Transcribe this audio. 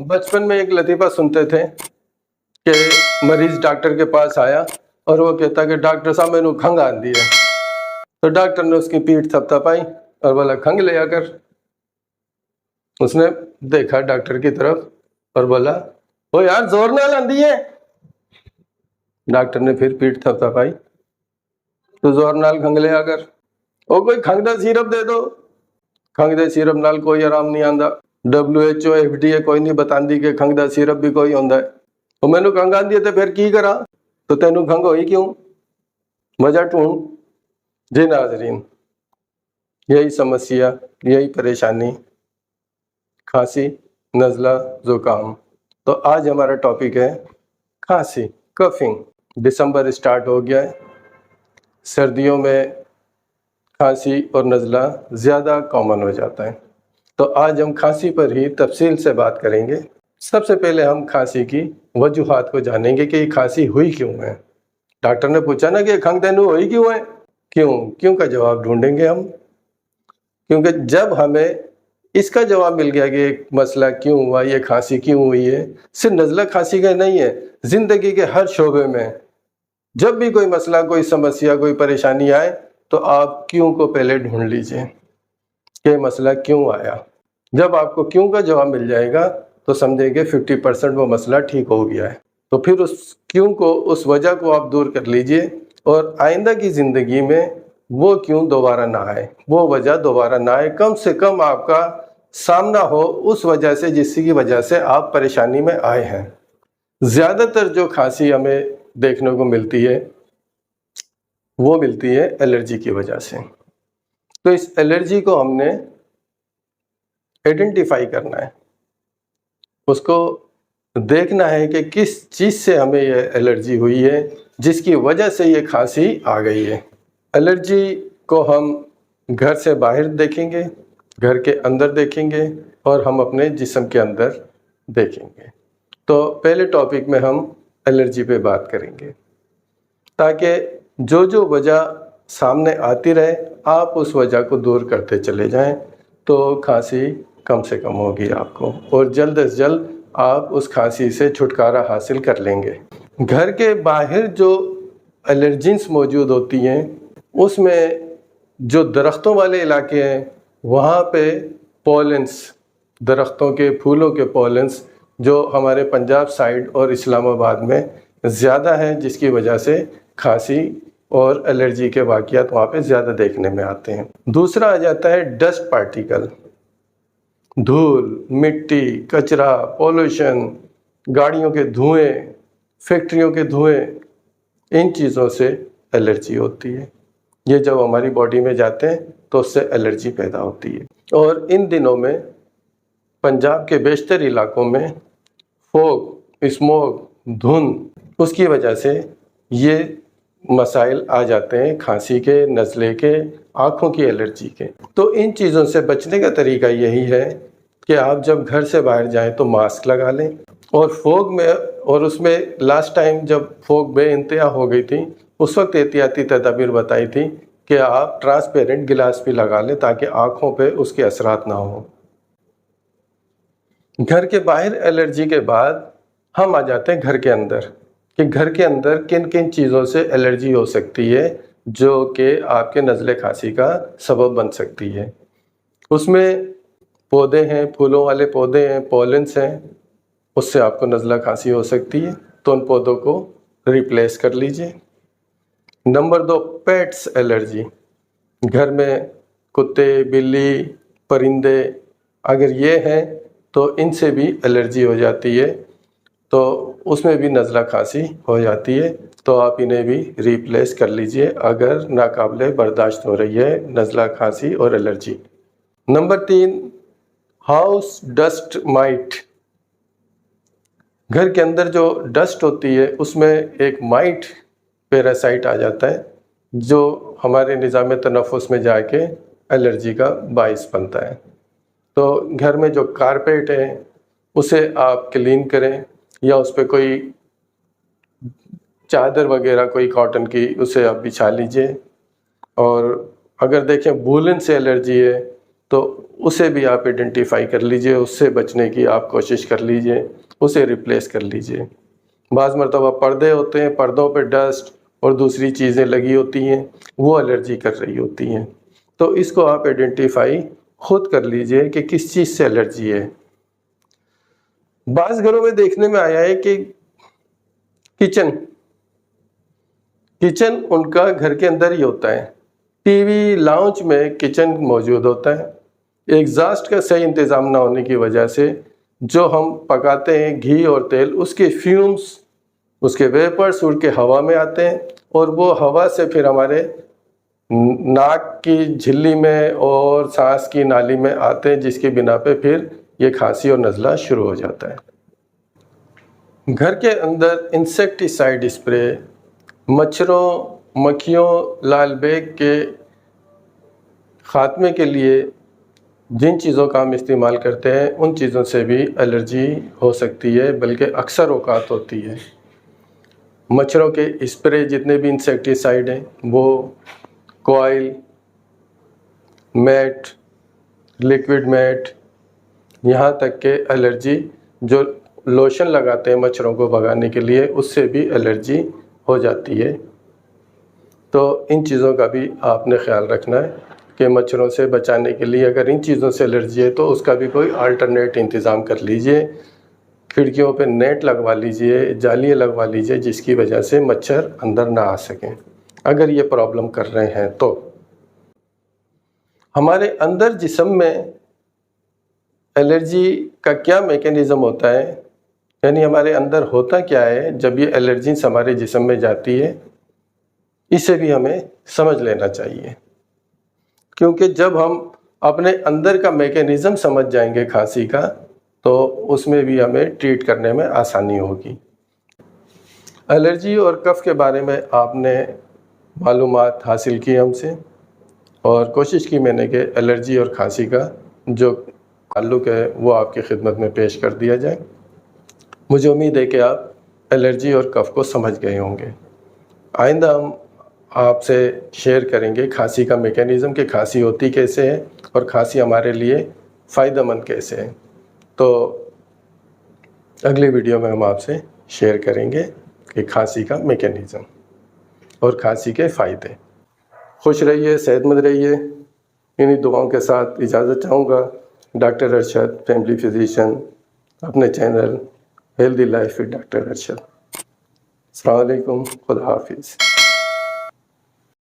बचपन में एक लतीफ़ा सुनते थे कि मरीज़ डॉक्टर के पास आया और वो कहता कि डॉक्टर साहब मैंने खंघ आंदी है। तो डॉक्टर ने उसकी पीठ थपथपाई और बोला खंघ ले आकर। उसने देखा डॉक्टर की तरफ और बोला ओ यार जोर नाल आंदी है। डॉक्टर ने फिर पीठ थपथपाई तो जोर नाल खंघ ले आकर। ओ कोई खंघ दा सिरप दे दो। खंघ दे सिरप नाल कोई आराम नहीं आंदा। WHO FDA कोई नहीं बतांदी कि खंघ दा सिरप भी कोई होंदा है। तो मैनू खंघ आंदी है तो फिर की करा? तो तैनू खंघ होई क्यों? वजह ढूंढ। जी नाज़रीन, यही समस्या, यही परेशानी, खांसी, नज़ला, ज़ुकाम। तो आज हमारा टॉपिक है खांसी, कफिंग। दिसंबर स्टार्ट हो गया है। सर्दियों में खांसी और नज़ला ज़्यादा कॉमन हो जाता है। तो आज हम खांसी पर ही तफसील से बात करेंगे। सबसे पहले हम खांसी की वजूहात को जानेंगे कि ये खांसी हुई क्यों है। डॉक्टर ने पूछा ना कि खंघ तैनू हुई क्यों है? क्यों का जवाब ढूंढेंगे हम। क्योंकि जब हमें इसका जवाब मिल गया कि एक मसला क्यों हुआ, ये खांसी क्यों हुई है, सिर्फ नज़ला खांसी का नहीं है, ज़िंदगी के हर शोबे में जब भी कोई मसला, कोई समस्या, कोई परेशानी आए तो आप क्यों को पहले ढूंढ लीजिए कि मसला क्यों आया। जब आपको क्यों का जवाब मिल जाएगा तो समझेंगे 50% वो मसला ठीक हो गया है। तो फिर उस क्यों को, उस वजह को आप दूर कर लीजिए और आइंदा की ज़िंदगी में वो क्यों दोबारा ना आए, वो वजह दोबारा ना आए। कम से कम आपका सामना हो उस वजह से जिसकी वजह से आप परेशानी में आए हैं। ज़्यादातर जो खांसी हमें देखने को मिलती है वो मिलती है एलर्जी की वजह से। तो इस एलर्जी को हमने आइडेंटिफाई करना है, उसको देखना है कि किस चीज़ से हमें ये एलर्जी हुई है जिसकी वजह से ये खांसी आ गई है। एलर्जी को हम घर से बाहर देखेंगे, घर के अंदर देखेंगे और हम अपने जिस्म के अंदर देखेंगे। तो पहले टॉपिक में हम एलर्जी पे बात करेंगे ताकि जो जो वजह सामने आती रहे आप उस वजह को दूर करते चले जाएं तो खांसी कम से कम होगी आपको और जल्द से जल्द आप उस खांसी से छुटकारा हासिल कर लेंगे। घर के बाहर जो एलर्जीन्स मौजूद होती हैं उसमें जो दरख्तों वाले इलाके हैं वहाँ पे पोलेंस, दरख्तों के फूलों के पोलेंस जो हमारे पंजाब साइड और इस्लामाबाद में ज़्यादा है जिसकी वजह से खांसी और एलर्जी के वाक़यात वहाँ पे ज़्यादा देखने में आते हैं। दूसरा आ जाता है डस्ट पार्टिकल, धूल, मिट्टी, कचरा, पोल्यूशन, गाड़ियों के धुएं, फैक्ट्रियों के धुएं, इन चीज़ों से एलर्जी होती है। ये जब हमारी बॉडी में जाते हैं तो उससे एलर्जी पैदा होती है। और इन दिनों में पंजाब के बेशतर इलाकों में फॉग, स्मोक, धुंध, उसकी वजह से ये मसाइल आ जाते हैं खांसी के, नज़ले के, आँखों की एलर्जी के। तो इन चीज़ों से बचने का तरीका यही है कि आप जब घर से बाहर जाएं तो मास्क लगा लें और फॉग में, और उसमें लास्ट टाइम जब फॉग बेइंतहा हो गई थी उस वक्त एहतियाती तदाबीर बताई थी कि आप ट्रांसपेरेंट गिलास भी लगा लें ताकि आँखों पे उसके असरात ना हो। घर के बाहर एलर्जी के बाद हम आ जाते हैं घर के अंदर कि घर के अंदर किन किन चीज़ों से एलर्जी हो सकती है जो कि आपके नज़ले खांसी का सबब बन सकती है। उसमें पौधे हैं, फूलों वाले पौधे हैं, पॉलेंस हैं, उससे आपको नज़ला खांसी हो सकती है, तो उन पौधों को रिप्लेस कर लीजिए। Number 2, pets allergy. घर में कुत्ते, बिल्ली, परिंदे अगर ये हैं तो इनसे भी एलर्जी हो जाती है, तो उसमें भी नज़ला खांसी हो जाती है, तो आप इन्हें भी रिप्लेस कर लीजिए अगर नाकाबिले बर्दाश्त हो रही है नज़ला खांसी और allergy. Number 3, house dust might. घर के अंदर जो डस्ट होती है उसमें एक माइट पैरासाइट आ जाता है जो हमारे निज़ाम तनफ़ुस में जाके एलर्जी का बाइस बनता है। तो घर में जो कारपेट है उसे आप क्लीन करें या उस पर कोई चादर वगैरह कोई कॉटन की उसे आप बिछा लीजिए। और अगर देखें वूलन से एलर्जी है तो اسے بھی آپ آئیڈینٹیفائی کر لیجئے، اس سے بچنے کی آپ کوشش کر لیجئے، اسے ریپلیس کر لیجئے۔ بعض مرتبہ پردے ہوتے ہیں، پردوں پہ ڈسٹ اور دوسری چیزیں لگی ہوتی ہیں، وہ الرجی کر رہی ہوتی ہیں، تو اس کو آپ آئیڈینٹیفائی خود کر لیجئے کہ کس چیز سے الرجی ہے۔ بعض گھروں میں دیکھنے میں آیا ہے کہ کچن ان کا گھر کے اندر ہی ہوتا ہے، ٹی وی لاؤنج میں کچن موجود ہوتا ہے۔ ایگزاسٹ کا صحیح انتظام نہ ہونے کی وجہ سے جو ہم پکاتے ہیں گھی اور تیل، اس کے فیومز، اس کے ویپرز اڑ کے ہوا میں آتے ہیں، اور وہ ہوا سے پھر ہمارے ناک کی جھلی میں اور سانس کی نالی میں آتے ہیں، جس کی بنا پہ پھر یہ کھانسی اور نزلہ شروع ہو جاتا ہے۔ گھر کے اندر انسیکٹیسائڈ اسپرے، مچھروں، مکھیوں، لال بیگ کے خاتمے کے لیے جن چیزوں کا ہم استعمال کرتے ہیں ان چیزوں سے بھی الرجی ہو سکتی ہے، بلکہ اکثر اوقات ہوتی ہے۔ مچھروں کے اسپرے جتنے بھی انسیکٹیسائڈ ہیں، وہ کوائل، میٹ، لیکوڈ میٹ، یہاں تک کہ الرجی جو لوشن لگاتے ہیں مچھروں کو بھگانے کے لیے، اس سے بھی الرجی ہو جاتی ہے۔ تو ان چیزوں کا بھی آپ نے خیال رکھنا ہے کہ مچھروں سے بچانے کے لیے اگر ان چیزوں سے الرجی ہے تو اس کا بھی کوئی آلٹرنیٹ انتظام کر لیجئے۔ کھڑکیوں پہ نیٹ لگوا لیجئے، جالیاں لگوا لیجئے، جس کی وجہ سے مچھر اندر نہ آ سکیں اگر یہ پرابلم کر رہے ہیں تو۔ ہمارے اندر جسم میں الرجی کا کیا میکینزم ہوتا ہے، یعنی ہمارے اندر ہوتا کیا ہے جب یہ الرجیز ہمارے جسم میں جاتی ہے، اسے بھی ہمیں سمجھ لینا چاہیے، کیونکہ جب ہم اپنے اندر کا میکینزم سمجھ جائیں گے کھانسی کا، تو اس میں بھی ہمیں ٹریٹ کرنے میں آسانی ہوگی۔ الرجی اور کف کے بارے میں آپ نے معلومات حاصل کی ہم سے، اور کوشش کی میں نے کہ الرجی اور کھانسی کا جو تعلق ہے وہ آپ کی خدمت میں پیش کر دیا جائے۔ مجھے امید ہے کہ آپ الرجی اور کف کو سمجھ گئے ہوں گے۔ آئندہ ہم آپ سے شیئر کریں گے کھانسی کا میکینزم، کہ کھانسی ہوتی کیسے ہے اور کھانسی ہمارے لیے فائدہ مند کیسے ہے۔ تو اگلی ویڈیو میں ہم آپ سے شیئر کریں گے کہ کھانسی کا میکینزم اور کھانسی کے فائدے۔ خوش رہیے، صحت مند رہیے، انہی دعاؤں کے ساتھ اجازت چاہوں گا۔ ڈاکٹر ارشد، فیملی فزیشین، اپنے channel healthy life with doctor Arshad. السلام علیکم، خدا حافظ۔